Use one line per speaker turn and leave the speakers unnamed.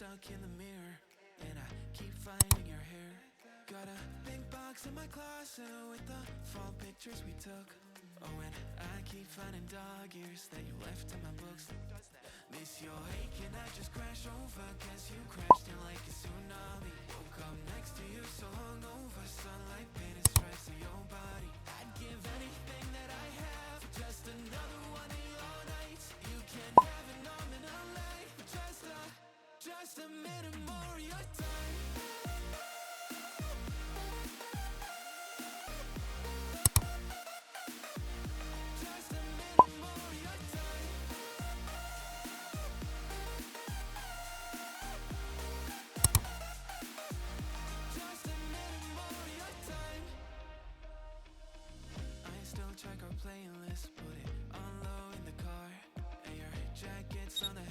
stuck in the mirror, and I keep finding your hair. Got a big box in my closet with the fall pictures we took. Oh, and I keep finding dog ears that you left in my books. Miss your hate, can I just crash over? Guess you crashed in like a tsunami. Woke up next to you so hungover, sunlight painted stripes on your body. I'd give anything that I have for just another one of your nights. You can have an arm and a leg, but just a minute more of your time. Just a minute more of your time. Just a minute more of your time. I still check our playlist, put it on low in the car, and your jacket's on the